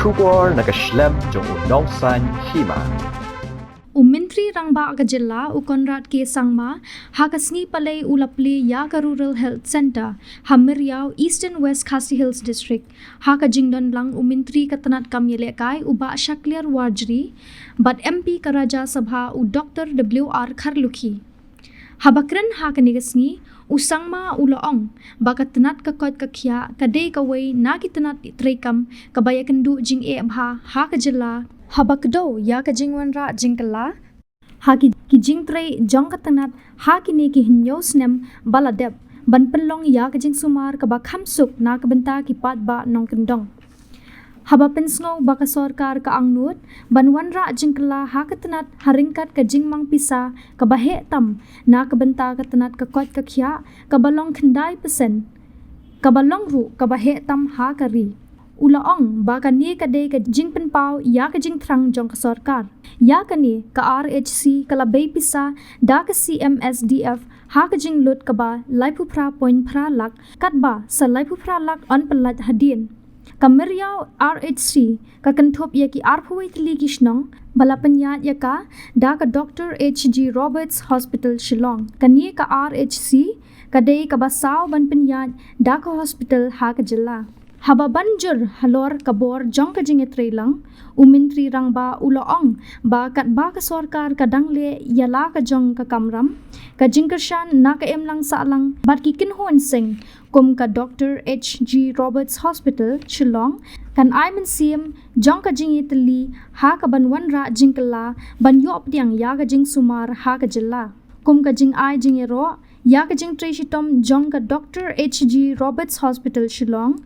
Shubor nakaslem jong unongsan Hima. Menteri Rangba Gajilla Konrad K. Sangma hakasngi palay ulapli Yaga Rural Health Center Myrïaw East and West Khasi Hills District haka jingdon lang Menteri Katanat Kamyelekai uba Shakliar Warjri but MP Karaja Sabha Dr. W.R. Kharlukhi habakran hakanigasngi usangma ulaong bakatanat kakot kakya kadey kaway nakitanat itrekam kabayakandu jing abha hakajilla habakdo ya kajingwanra jingkala haki kijingtre jongkatanat hakini ki hinyosnem baladeb banpenlong ya kajing sumar kabakhamsuk nakabenta ki patba nongkendong haba pensngo baka sorkar ka angnut banwanra jingkala hakatanat haringkat ka jingmang pisa kabahe tam nakabenta katanat kakot kakya kabalong khandai pesen kabalong ru kabahe tam hakari ulaong baka ni kadey ka jingpen pau ya ka jingtrang jong ka sorkar ya kani ka RHC kalabay pisa da ka CMSDF ha ka jinglut ka ba laipupra point pra lak katba sa laipupra lak on palat hadin ka Myrïaw RHC ka kanthop ya ki arphaway tiligisnong balapanyat ya ka da ka Dr. H.G. Roberts Hospital Shillong kani ka RHC kadey ka basaw banpanyat da ka hospital ha ka jilla haba banjur Halor kabor jong ka Jingïatreilang Menteri Rangba ulaong ba kat ba ka sorkar kadangle yala ka jong ka kamram ka jingkershan na ka emlang salang bat ki kinhon sing kum ka Dr. H.G. Roberts Hospital Shillong kan ai men sim jong ka Jingïatli ha ka banwanra jingkala ban yop tiang ya ka jing sumar ha ka jilla kum ka jing ai jingero ya ka jing treshitom jong ka Dr. H.G. Roberts Hospital Shillong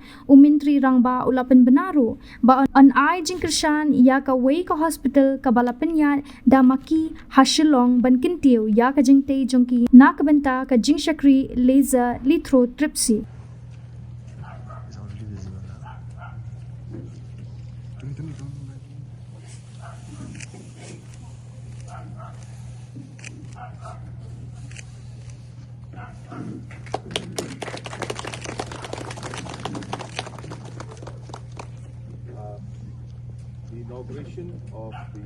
Menteri Rangba ulapan benaru ba an ai jing kershan ya ka way ka hospital ka balapanya damaki ha Shillong ban kintiu ya ka jing te jong ki na ka benta ka jing shakri laser lithotripsy The inauguration of the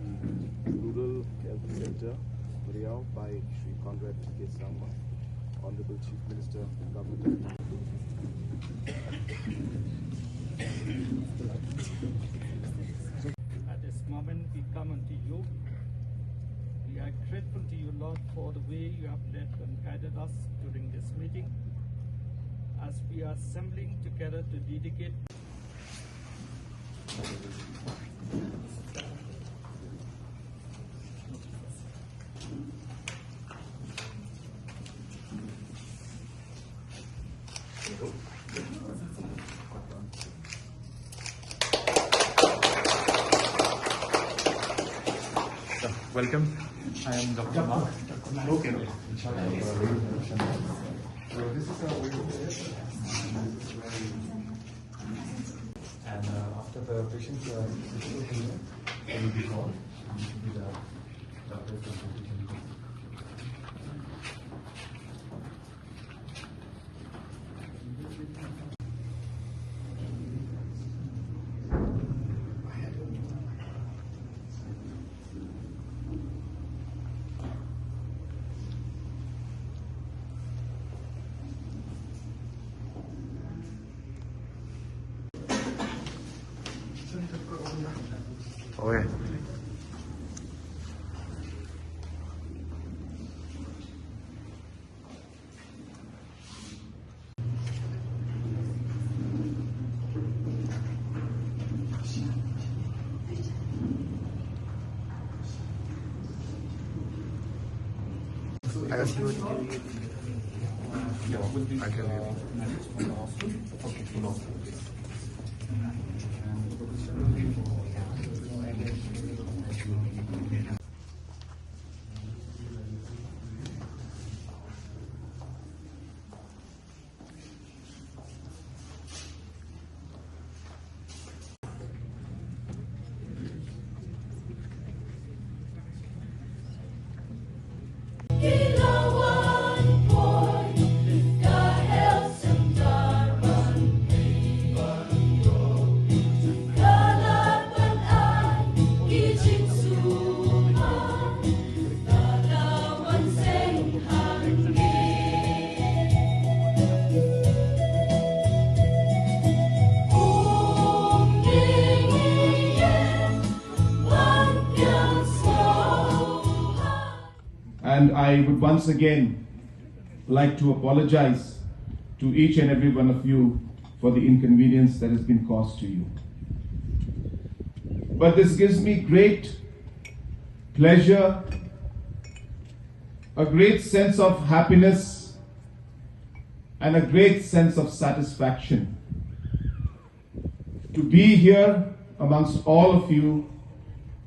Rural Health Center, Myrïaw, by Shri Konrad K. Sangma, Honorable Chief Minister, Government of At this moment, we come unto you. We are grateful to you, Lord, for the way you have led and guided us during this meeting. As we are assembling together to dedicate Welcome. I am Dr. Mark. Okay. And after the patient will be called, the doctor consultation. Okay. I can hear. Okay, no. And I would once again like to apologize to each and every one of you for the inconvenience that has been caused to you. But this gives me great pleasure, a great sense of happiness, and a great sense of satisfaction to be here amongst all of you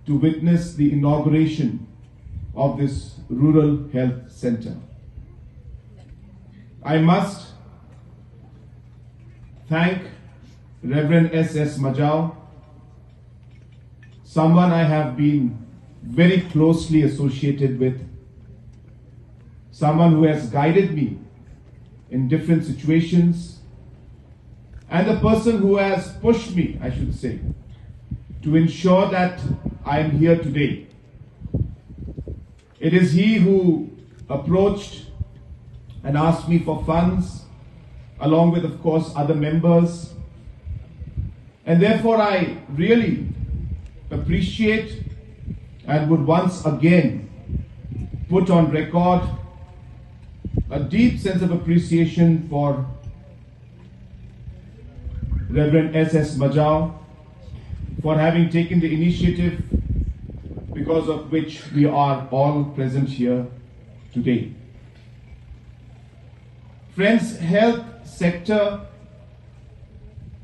to witness the inauguration of this Rural Health Center. I must thank Reverend S.S. Myrïaw, someone I have been very closely associated with, someone who has guided me in different situations, and the person who has pushed me, I should say, to ensure that I am here today. It is he who approached and asked me for funds, along with, of course, other members. And therefore, I really appreciate and would once again put on record a deep sense of appreciation for Reverend S.S. Myrïaw for having taken the initiative, because of which we are all present here today. Friends, health sector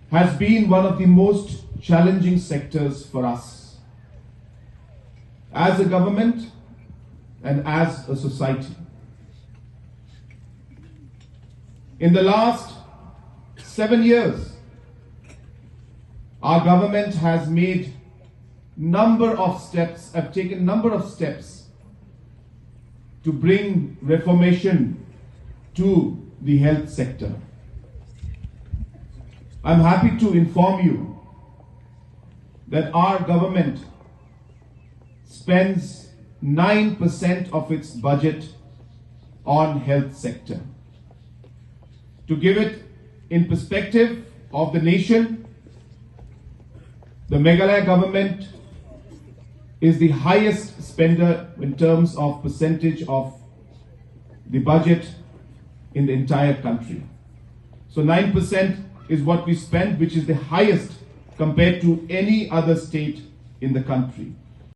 has been one of the most challenging sectors for us as a government and as a society. In the last 7 years, our government has taken number of steps to bring reformation to the health sector. I'm happy to inform you that our government spends 9% of its budget on health sector. To give it in perspective of the nation, the Meghalaya government is the highest spender in terms of percentage of the budget in the entire country. So 9% is what we spend, which is the highest compared to any other state in the country.